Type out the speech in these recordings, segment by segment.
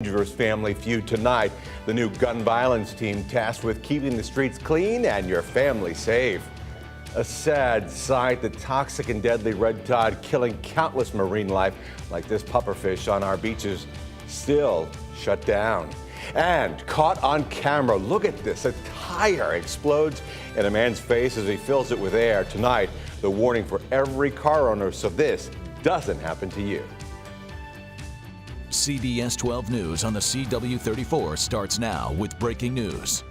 Dangerous Family Feud tonight. The new gun violence team tasked with keeping the streets clean and your family safe. A sad sight, the toxic and deadly red tide killing countless marine life like this pufferfish on our beaches still shut down. And caught on camera, look at this, a tire explodes in a man's face as he fills it with air. Tonight, the warning for every car owner so this doesn't happen to you. CBS 12 News on the CW34 starts now with breaking news.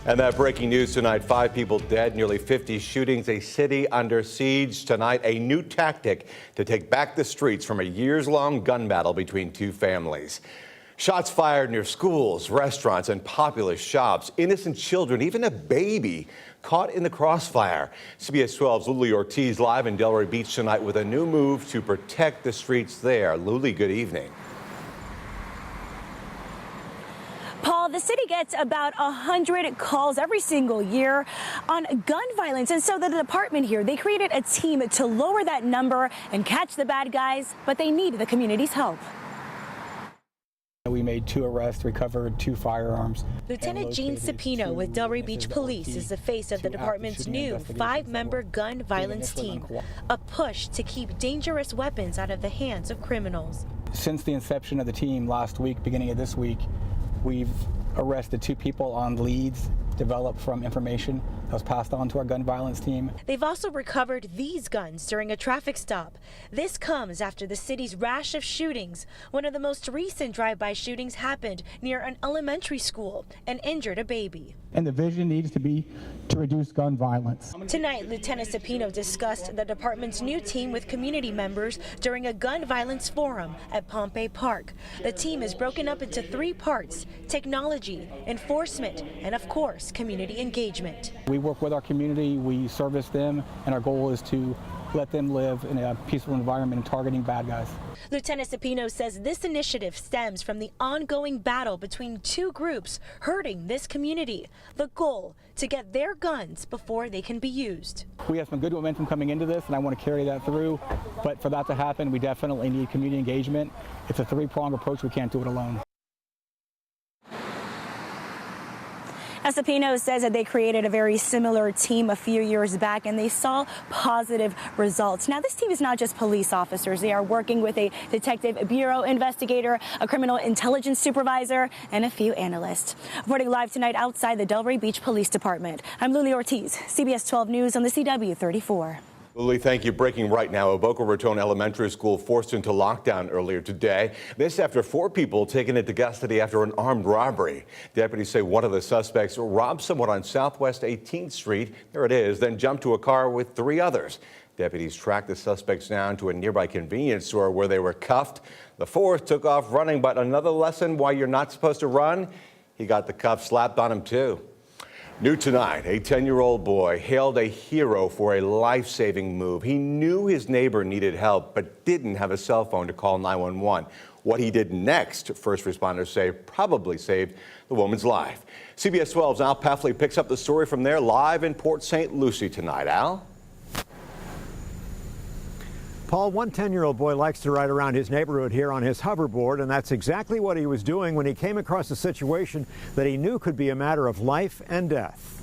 And that breaking news tonight, 5 people dead, nearly 50 shootings, a city under siege. Tonight, a new tactic to take back the streets from a years-long gun battle between two families. Shots fired near schools, restaurants, and populous shops. Innocent children, even a baby, caught in the crossfire. CBS 12's Luli Ortiz live in Delray Beach tonight with a new move to protect the streets there. Luli, good evening. Paul, the city gets about 100 calls every single year on gun violence. And so the department here, they created a team to lower that number and catch the bad guys, but they need the community's help. We made 2 arrests, recovered 2 firearms. Lieutenant Gene Cepino with Delray Beach Police is the face of the department's new 5-member gun violence team, a push to keep dangerous weapons out of the hands of criminals. Since the inception of the team last week, beginning of this week, we've arrested 2 people on leads developed from information that was passed on to our gun violence team. They've also recovered these guns during a traffic stop. This comes after the city's rash of shootings. One of the most recent drive-by shootings happened near an elementary school and injured a baby. And the vision needs to be to reduce gun violence. Tonight, Lieutenant Cepino discussed the department's new team with community members during a gun violence forum at Pompey Park. The team is broken up into 3 parts: technology, enforcement, and of course, community engagement. We work with our community, we service them, and our goal is to let them live in a peaceful environment and targeting bad guys. Lieutenant Cepino says this initiative stems from the ongoing battle between 2 groups hurting this community. The goal, to get their guns before they can be used. We have some good momentum coming into this, and I want to carry that through. But for that to happen, we definitely need community engagement. It's a 3-pronged approach. We can't do it alone. Cepino says that they created a very similar team a few years back and they saw positive results. Now, this team is not just police officers. They are working with a detective bureau investigator, a criminal intelligence supervisor, and a few analysts. Reporting live tonight outside the Delray Beach Police Department, I'm Luli Ortiz, CBS 12 News on the CW34. Luli, thank you. Breaking right now, a Boca Raton Elementary School forced into lockdown earlier today. This after 4 people taken into custody after an armed robbery. Deputies say one of the suspects robbed someone on Southwest 18th Street. There it is, then jumped to a car with 3 others. Deputies tracked the suspects down to a nearby convenience store where they were cuffed. The 4th took off running, but another lesson why you're not supposed to run. He got the cuffs slapped on him, too. New tonight, a 10-year-old boy hailed a hero for a life-saving move. He knew his neighbor needed help, but didn't have a cell phone to call 911. What he did next, first responders say, probably saved the woman's life. CBS 12's Al Peffley picks up the story from there live in Port St. Lucie tonight. Al? Paul, one 10-year-old boy likes to ride around his neighborhood here on his hoverboard, and that's exactly what he was doing when he came across a situation that he knew could be a matter of life and death.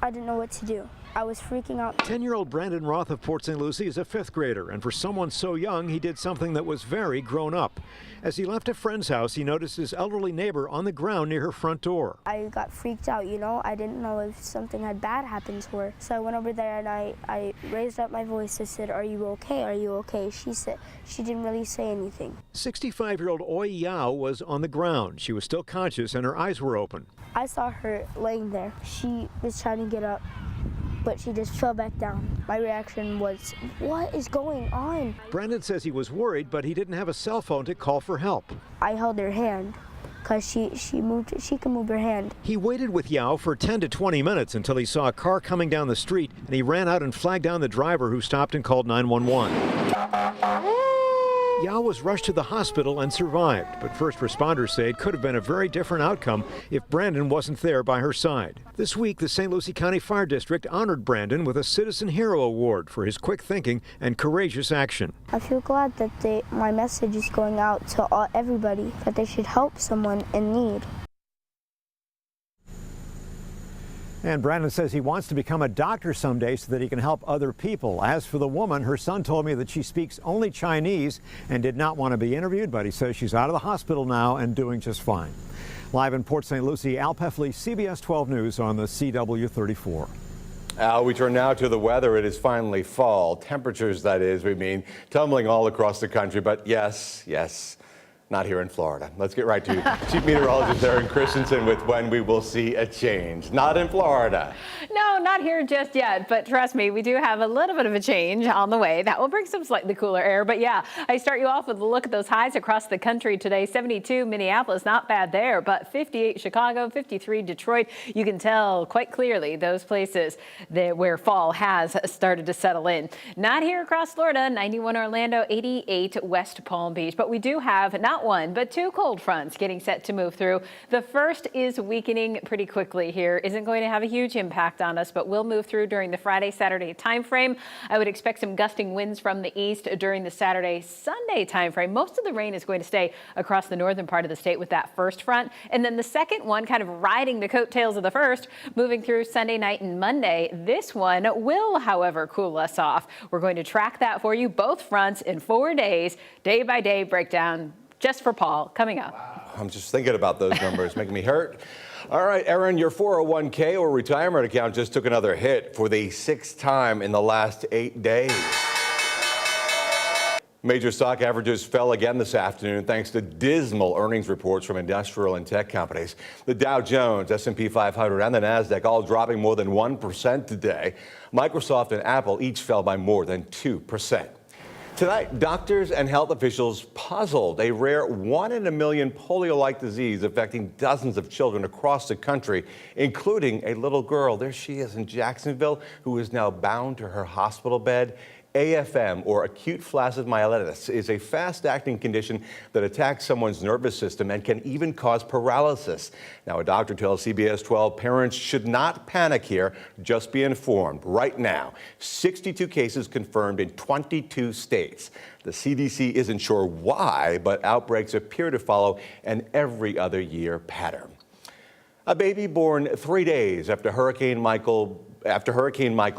I didn't know what to do. I was freaking out. 10-year-old Brandon Roth of Port St. Lucie is a 5th grader, and for someone so young, he did something that was very grown up. As he left a friend's house, he noticed his elderly neighbor on the ground near her front door. I got freaked out, you know. I didn't know if something had bad happened to her. So I went over there and I raised up my voice. I said, "Are you okay? Are you okay?" She didn't really say anything. 65-year-old Oi Yao was on the ground. She was still conscious and her eyes were open. I saw her laying there. She was trying to get up, but she just fell back down. My reaction was, what is going on? Brandon says he was worried, but he didn't have a cell phone to call for help. I held her hand because she can move her hand. He waited with Yao for 10 to 20 minutes until he saw a car coming down the street, and he ran out and flagged down the driver, who stopped and called 911. Yao was rushed to the hospital and survived, but first responders say it could have been a very different outcome if Brandon wasn't there by her side. This week, the St. Lucie County Fire District honored Brandon with a Citizen Hero Award for his quick thinking and courageous action. I feel glad that my message is going out to everybody, that they should help someone in need. And Brandon says he wants to become a doctor someday so that he can help other people. As for the woman, her son told me that she speaks only Chinese and did not want to be interviewed, but he says she's out of the hospital now and doing just fine. Live in Port St. Lucie, Al Peffley, CBS 12 News on the CW34. Al, we turn now to the weather. It is finally fall. Temperatures, that is, we mean, tumbling all across the country. But yes, not here in Florida. Let's get right to Chief Meteorologist Erin Christensen with when we will see a change. Not in Florida. No, not here just yet, but trust me, we do have a little bit of a change on the way. That will bring some slightly cooler air, but yeah, I start you off with a look at those highs across the country today. 72 Minneapolis, not bad there, but 58 Chicago, 53 Detroit. You can tell quite clearly those places where fall has started to settle in. Not here across Florida, 91 Orlando, 88 West Palm Beach, but we do have not one, but two cold fronts getting set to move through. The first is weakening pretty quickly here. Isn't going to have a huge impact on us, but will move through during the Friday, Saturday time frame. I would expect some gusting winds from the east during the Saturday, Sunday time frame. Most of the rain is going to stay across the northern part of the state with that first front. And then the second one kind of riding the coattails of the first, moving through Sunday night and Monday. This one will, however, cool us off. We're going to track that for you, both fronts in 4 days, day by day breakdown. Just for Paul, coming up. Wow. I'm just thinking about those numbers, making me hurt. All right, Erin, your 401k or retirement account just took another hit for the 6th time in the last 8 days. Major stock averages fell again this afternoon thanks to dismal earnings reports from industrial and tech companies. The Dow Jones, S&P 500, and the Nasdaq all dropping more than 1% today. Microsoft and Apple each fell by more than 2%. Tonight, doctors and health officials puzzled. A rare 1 in a million polio-like disease affecting dozens of children across the country, including a little girl. There she is in Jacksonville, who is now bound to her hospital bed. AFM, or acute flaccid myelitis, is a fast-acting condition that attacks someone's nervous system and can even cause paralysis. Now, a doctor tells CBS 12 parents should not panic here, just be informed. Right now, 62 cases confirmed in 22 states. The CDC isn't sure why, but outbreaks appear to follow an every other year pattern. A baby born 3 days after Hurricane Michael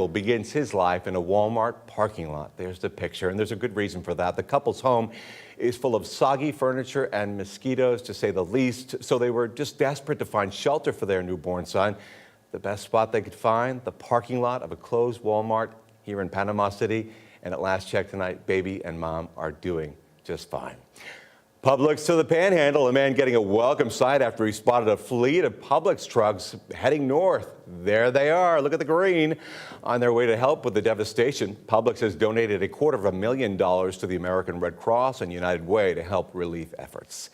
begins his life in a Walmart parking lot. There's the picture, and there's a good reason for that. The couple's home is full of soggy furniture and mosquitoes, to say the least, so they were just desperate to find shelter for their newborn son. The best spot they could find, the parking lot of a closed Walmart here in Panama City. And at last check tonight, baby and mom are doing just fine. Publix to the Panhandle, a man getting a welcome sight after he spotted a fleet of Publix trucks heading north. There they are, look at the green. On their way to help with the devastation, Publix has donated $250,000 to the American Red Cross and United Way to help relief efforts.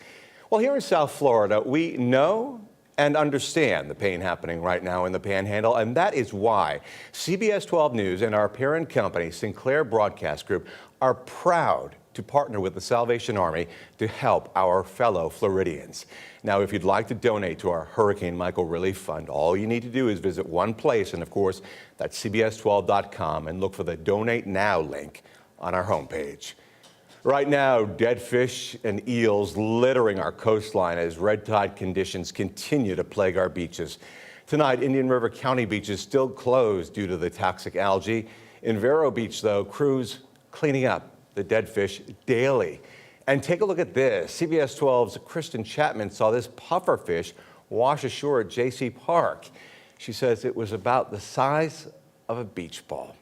Well, here in South Florida, we know and understand the pain happening right now in the Panhandle, and that is why CBS 12 News and our parent company, Sinclair Broadcast Group, are proud to partner with the Salvation Army to help our fellow Floridians. Now, if you'd like to donate to our Hurricane Michael Relief Fund, all you need to do is visit one place, and of course, that's CBS12.com, and look for the Donate Now link on our homepage. Right now, dead fish and eels littering our coastline as red tide conditions continue to plague our beaches. Tonight, Indian River County Beach is still closed due to the toxic algae. In Vero Beach, though, crews cleaning up the dead fish daily. And take a look at this. CBS 12's Kristen Chapman saw this pufferfish wash ashore at JC Park. She says it was about the size of a beach ball.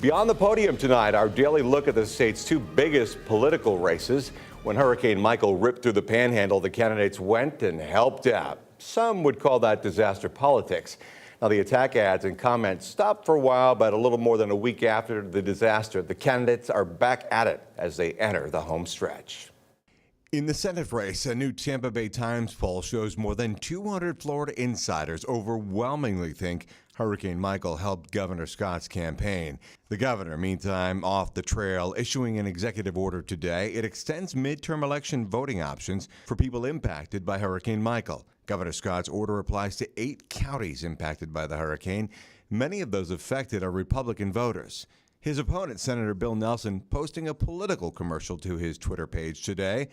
Beyond the podium tonight, our daily look at the state's two biggest political races. When Hurricane Michael ripped through the Panhandle, the candidates went and helped out. Some would call that disaster politics. Now, the attack ads and comments stopped for a while, but a little more than a week after the disaster, the candidates are back at it as they enter the home stretch. In the Senate race, a new Tampa Bay Times poll shows more than 200 Florida insiders overwhelmingly think Hurricane Michael helped Governor Scott's campaign. The governor, meantime, off the trail, issuing an executive order today. It extends midterm election voting options for people impacted by Hurricane Michael. Governor Scott's order applies to 8 counties impacted by the hurricane. Many of those affected are Republican voters. His opponent, Senator Bill Nelson, posting a political commercial to his Twitter page today,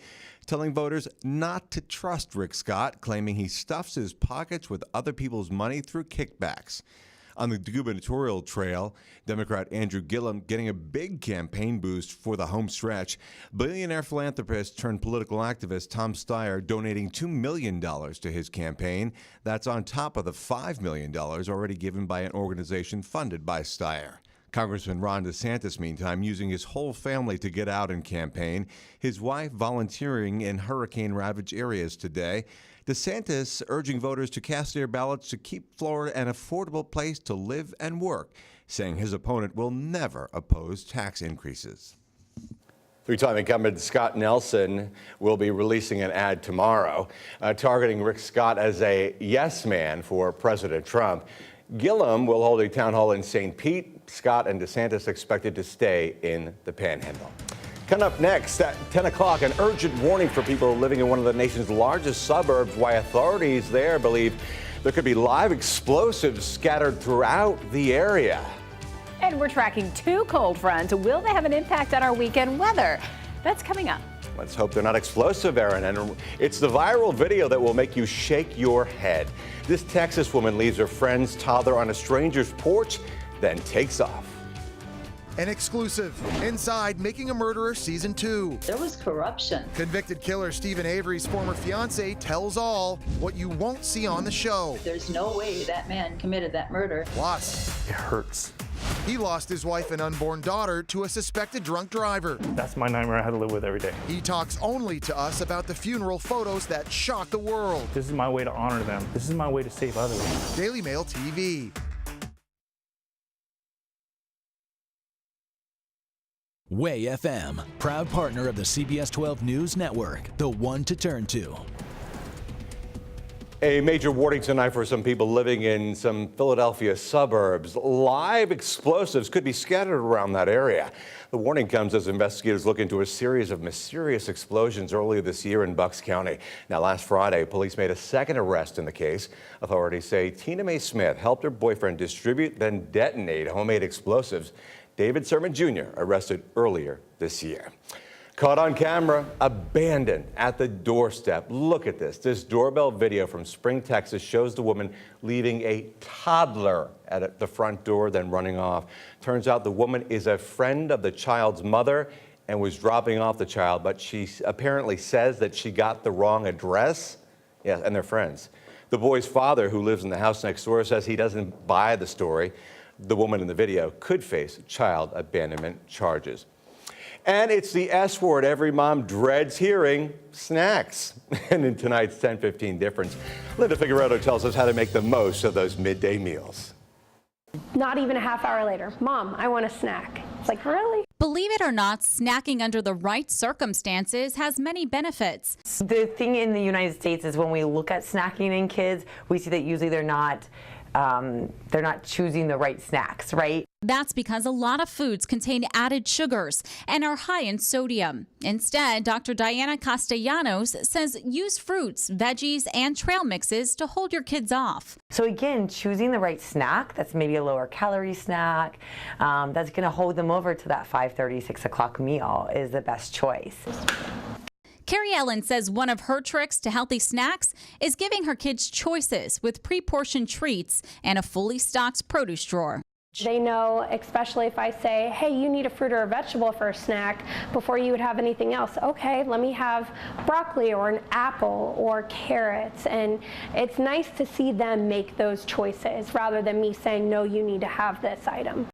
telling voters not to trust Rick Scott, claiming he stuffs his pockets with other people's money through kickbacks. On the gubernatorial trail, Democrat Andrew Gillum getting a big campaign boost for the home stretch. Billionaire philanthropist turned political activist Tom Steyer donating $2 million to his campaign. That's on top of the $5 million already given by an organization funded by Steyer. Congressman Ron DeSantis, meantime, using his whole family to get out and campaign. His wife volunteering in hurricane-ravaged areas today. DeSantis urging voters to cast their ballots to keep Florida an affordable place to live and work, saying his opponent will never oppose tax increases. Three-time incumbent Scott Nelson will be releasing an ad tomorrow targeting Rick Scott as a yes man for President Trump. Gillum will hold a town hall in St. Pete. Scott and DeSantis expected to stay in the Panhandle. Coming up next at 10 o'clock, an urgent warning for people living in one of the nation's largest suburbs, why authorities there believe there could be live explosives scattered throughout the area. And we're tracking 2 cold fronts. Will they have an impact on our weekend weather? That's coming up. Let's hope they're not explosive, Aaron. And it's the viral video that will make you shake your head. This Texas woman leaves her friend's toddler on a stranger's porch, then takes off. An exclusive. Inside Making a Murderer Season 2. There was corruption. Convicted killer Stephen Avery's former fiance tells all what you won't see on the show. There's no way that man committed that murder. Plus, it hurts. He lost his wife and unborn daughter to a suspected drunk driver. That's my nightmare I had to live with every day. He talks only to us about the funeral photos that shocked the world. This is my way to honor them. This is my way to save others. Daily Mail TV. Way FM, proud partner of the CBS 12 News Network, the one to turn to. A major warning tonight for some people living in some Philadelphia suburbs. Live explosives could be scattered around that area. The warning comes as investigators look into a series of mysterious explosions earlier this year in Bucks County. Now, last Friday, police made a second arrest in the case. Authorities say Tina Mae Smith helped her boyfriend distribute, then detonate homemade explosives. David Sermon Jr. arrested earlier this year. Caught on camera, abandoned at the doorstep. Look at this. This doorbell video from Spring, Texas shows the woman leaving a toddler at the front door, then running off. Turns out the woman is a friend of the child's mother and was dropping off the child, but she apparently says that she got the wrong address. Yeah, and they're friends. The boy's father, who lives in the house next door, says he doesn't buy the story. The woman in the video could face child abandonment charges. And it's the S word every mom dreads hearing, snacks. And in tonight's 10:15 Difference, Linda Figueroa tells us how to make the most of those midday meals. Not even a half hour later, Mom, I want a snack. It's like, really? Believe it or not, snacking under the right circumstances has many benefits. The thing in the United States is when we look at snacking in kids, we see that usually they're not choosing the right snacks, right? That's because a lot of foods contain added sugars and are high in sodium. Instead, Dr. Diana Castellanos says use fruits, veggies, and trail mixes to hold your kids off. So again, choosing the right snack, that's maybe a lower calorie snack, that's going to hold them over to that 5:30, 6 o'clock meal is the best choice. Carrie Ellen says one of her tricks to healthy snacks is giving her kids choices with pre-portioned treats and a fully stocked produce drawer. They know, especially if I say, hey, you need a fruit or a vegetable for a snack before you would have anything else. Okay, let me have broccoli or an apple or carrots. And it's nice to see them make those choices rather than me saying, no, you need to have this item.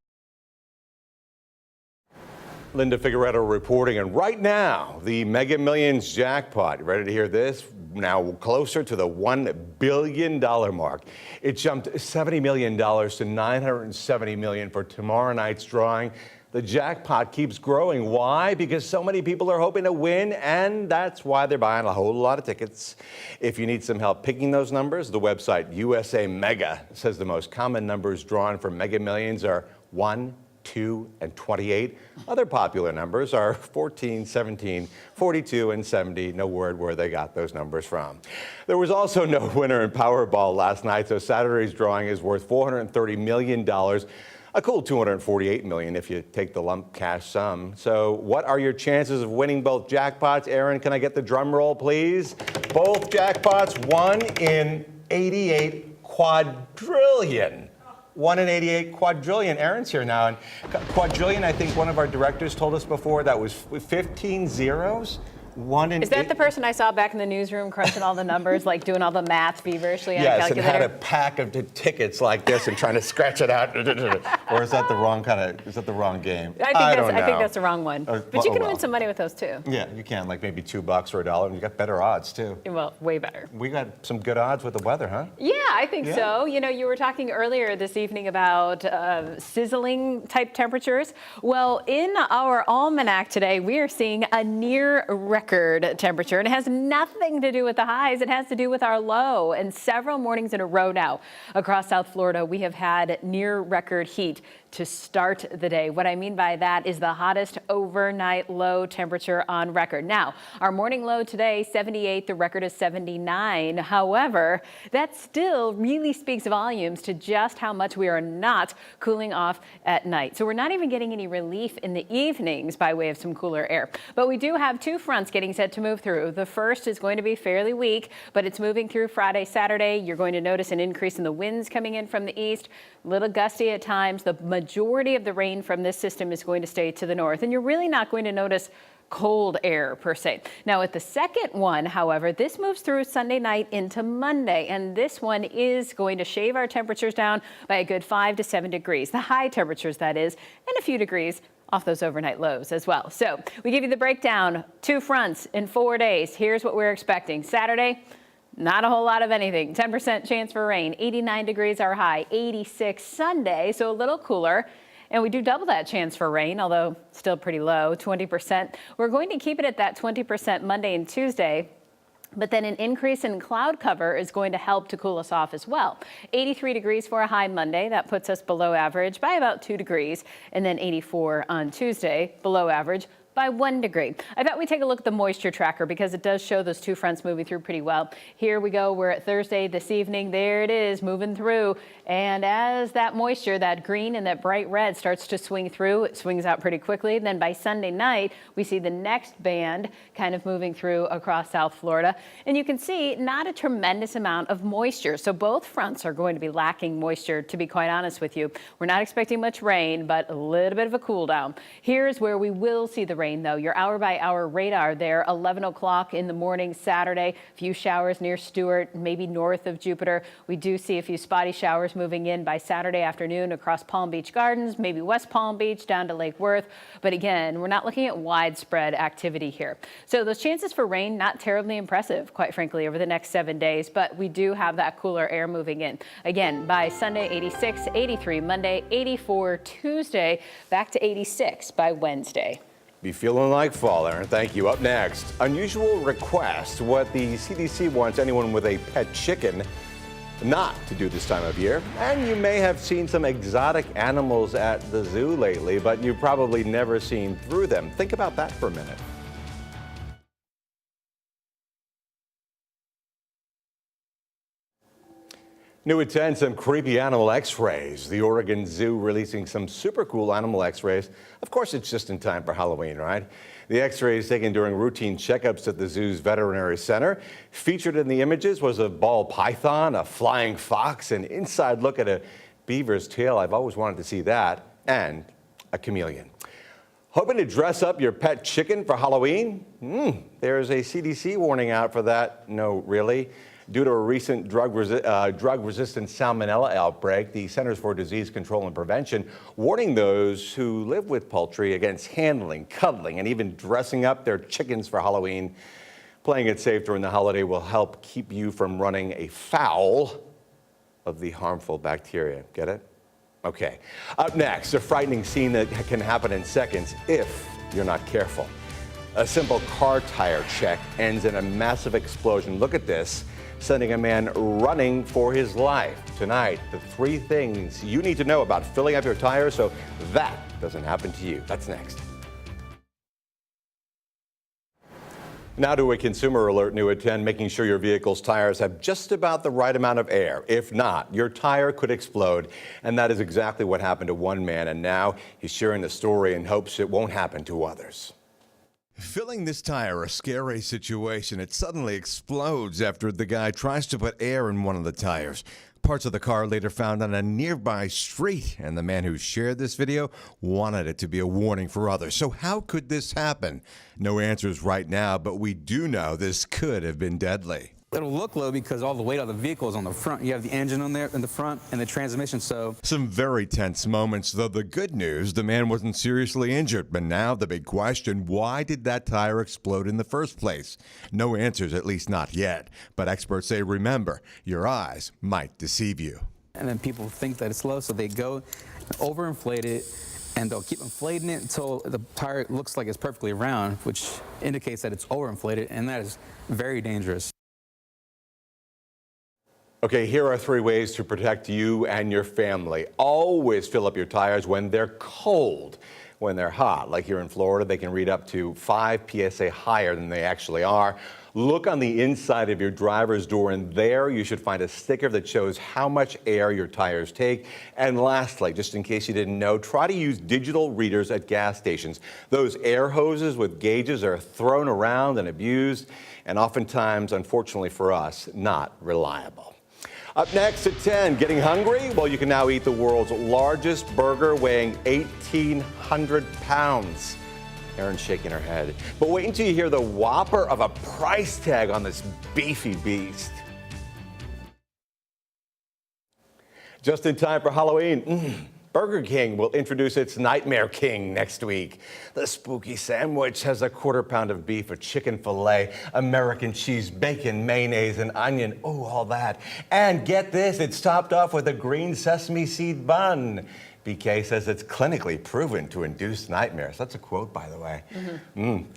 Linda Figueroa reporting, and right now, the Mega Millions jackpot, you ready to hear this? Now closer to the $1 billion mark. It jumped $70 million to $970 million for tomorrow night's drawing. The jackpot keeps growing. Why? Because so many people are hoping to win, and that's why they're buying a whole lot of tickets. If you need some help picking those numbers, the website USA Mega says the most common numbers drawn for Mega Millions are 1, 2, and 28. Other popular numbers are 14, 17, 42, and 70. No word where they got those numbers from. There was also no winner in Powerball last night, so Saturday's drawing is worth $430 million. A cool $248 million if you take the lump cash sum. So what are your chances of winning both jackpots? Aaron, can I get the drum roll, please? Both jackpots, 1 in 88 quadrillion. 1 in 88 quadrillion. Aaron's here now. And quadrillion, I think one of our directors told us before, that was 15 zeros. 1 in Is that the person I saw back in the newsroom crunching all the numbers, like doing all the math feverishly on a yes, calculator? and had a pack of tickets like this and trying to scratch it out. Or is that the wrong is that the wrong game? I think that's the wrong one. But you can win some money with those too. Yeah, you can, like maybe $2 or $1, and you got better odds too. Well, way better. We got some good odds with the weather, huh? Yeah, I think so. You know, you were talking earlier this evening about sizzling type temperatures. Well, in our almanac today, we are seeing a near record temperature, and it has nothing to do with the highs. It has to do with our low. And several mornings in a row now across South Florida, we have had near record heat to start the day. What I mean by that is the hottest overnight low temperature on record. Now, our morning low today, 78, the record is 79. However, that still really speaks volumes to just how much we are not cooling off at night. So we're not even getting any relief in the evenings by way of some cooler air. But we do have two fronts getting set to move through. The first is going to be fairly weak, but it's moving through Friday, Saturday. You're going to notice an increase in the winds coming in from the east, a little gusty at times. The majority of the rain from this system is going to stay to the north, and you're really not going to notice cold air per se. Now with the second one, however, this moves through Sunday night into Monday, and this one is going to shave our temperatures down by a good 5 to 7 degrees. The high temperatures, that is, and a few degrees off those overnight lows as well. So we give you the breakdown. 2 fronts in 4 days. Here's what we're expecting. Saturday, not a whole lot of anything. 10% chance for rain. 89 degrees our high. 86 Sunday, so a little cooler. And we do double that chance for rain, although still pretty low, 20%. We're going to keep it at that 20% Monday and Tuesday. But then an increase in cloud cover is going to help to cool us off as well. 83 degrees for a high Monday. That puts us below average by about 2 degrees. And then 84 on Tuesday, below average by 1 degree. I thought we'd take a look at the moisture tracker because it does show those 2 fronts moving through pretty well. Here we go. We're at Thursday this evening. There it is, moving through. And as that moisture, that green and that bright red starts to swing through, it swings out pretty quickly. And then by Sunday night, we see the next band kind of moving through across South Florida. And you can see not a tremendous amount of moisture. So both fronts are going to be lacking moisture, to be quite honest with you. We're not expecting much rain, but a little bit of a cool down. Here's where we will see the rain, though. Your hour-by-hour radar there, 11 o'clock in the morning Saturday. A few showers near Stewart, maybe north of Jupiter. We do see a few spotty showers moving in by Saturday afternoon across Palm Beach Gardens, maybe West Palm Beach down to Lake Worth. But again, we're not looking at widespread activity here. So those chances for rain, not terribly impressive, quite frankly, over the next 7 days. But we do have that cooler air moving in. Again, by Sunday, 86, 83 Monday, 84 Tuesday, back to 86 by Wednesday. Be feeling like fall, Aaron. Thank you. Up next, unusual request, what the CDC wants anyone with a pet chicken not to do this time of year. And you may have seen some exotic animals at the zoo lately, but you've probably never seen through them. Think about that for a minute. New at 10, some creepy animal x-rays. The Oregon Zoo releasing some super cool animal x-rays. Of course, it's just in time for Halloween, right? The x-rays taken during routine checkups at the zoo's veterinary center. Featured in the images was a ball python, a flying fox, an inside look at a beaver's tail. I've always wanted to see that, and a chameleon. Hoping to dress up your pet chicken for Halloween? There's a CDC warning out for that. No, really. Due to a recent drug-resistant salmonella outbreak, the Centers for Disease Control and Prevention warning those who live with poultry against handling, cuddling, and even dressing up their chickens for Halloween. Playing it safe during the holiday will help keep you from running afoul of the harmful bacteria. Get it? Okay. Up next, a frightening scene that can happen in seconds if you're not careful. A simple car tire check ends in a massive explosion. Look at this, sending a man running for his life. Tonight, the 3 things you need to know about filling up your tires so that doesn't happen to you. That's next. Now to a consumer alert new at 10, making sure your vehicle's tires have just about the right amount of air. If not, your tire could explode. And that is exactly what happened to one man. And now he's sharing the story in hopes it won't happen to others. Filling this tire, a scary situation. It suddenly explodes after the guy tries to put air in one of the tires. Parts of the car later found on a nearby street, and the man who shared this video wanted it to be a warning for others. So how could this happen? No answers right now, but we do know this could have been deadly. It'll look low because all the weight of the vehicle is on the front. You have the engine on there in the front and the transmission, so. Some very tense moments, though the good news, the man wasn't seriously injured. But now the big question, why did that tire explode in the first place? No answers, at least not yet. But experts say, remember, your eyes might deceive you. And then people think that it's low, so they go overinflate it, and they'll keep inflating it until the tire looks like it's perfectly round, which indicates that it's overinflated, and that is very dangerous. Okay, here are 3 ways to protect you and your family. Always fill up your tires when they're cold. When they're hot, like here in Florida, they can read up to 5 PSI higher than they actually are. Look on the inside of your driver's door, and there you should find a sticker that shows how much air your tires take. And lastly, just in case you didn't know, try to use digital readers at gas stations. Those air hoses with gauges are thrown around and abused, and oftentimes, unfortunately for us, not reliable. Up next at 10, getting hungry? Well, you can now eat the world's largest burger weighing 1,800 pounds. Erin's shaking her head. But wait until you hear the whopper of a price tag on this beefy beast. Just in time for Halloween. Burger King will introduce its Nightmare King next week. The spooky sandwich has a 1/4 pound of beef, a chicken fillet, American cheese, bacon, mayonnaise, and onion. Oh, all that. And get this, it's topped off with a green sesame seed bun. BK says it's clinically proven to induce nightmares. That's a quote, by the way.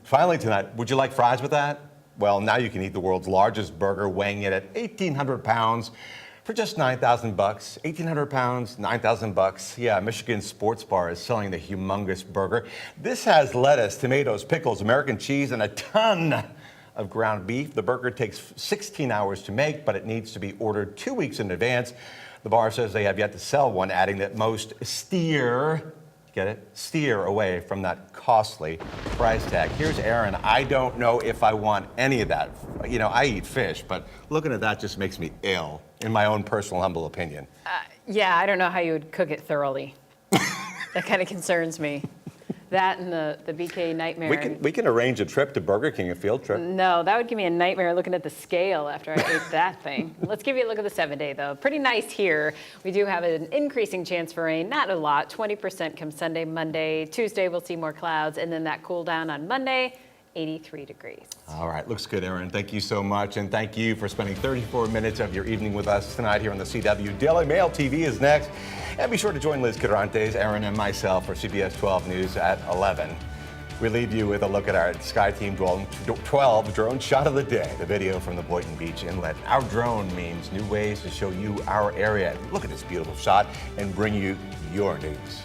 Finally tonight, would you like fries with that? Well, now you can eat the world's largest burger, weighing it at 1,800 pounds. For just $9,000 bucks, 1,800 pounds, $9,000 bucks. Yeah, Michigan Sports Bar is selling the humongous burger. This has lettuce, tomatoes, pickles, American cheese, and a ton of ground beef. The burger takes 16 hours to make, but it needs to be ordered 2 weeks in advance. The bar says they have yet to sell one, adding that most steer, get it? Steer away from that costly price tag. Here's Erin. I don't know if I want any of that. You know, I eat fish, but looking at that just makes me ill, in my own personal humble opinion. Yeah, I don't know how you would cook it thoroughly. That kind of concerns me. That and the BK nightmare. We can arrange a trip to Burger King, a field trip. No, that would give me a nightmare looking at the scale after I ate that thing. Let's give you a look at the 7-day, though. Pretty nice here. We do have an increasing chance for rain, not a lot, 20% come Sunday, Monday. Tuesday, we'll see more clouds, and then that cool down on Monday, 83 degrees. All right, looks good, Erin. Thank you so much, and thank you for spending 34 minutes of your evening with us tonight here on the CW. Daily Mail TV is next. And be sure to join Liz Cadrantes, Erin, and myself for CBS 12 News at 11. We leave you with a look at our Sky Team 12 drone shot of the day, the video from the Boynton Beach Inlet. Our drone means new ways to show you our area. Look at this beautiful shot and bring you your news.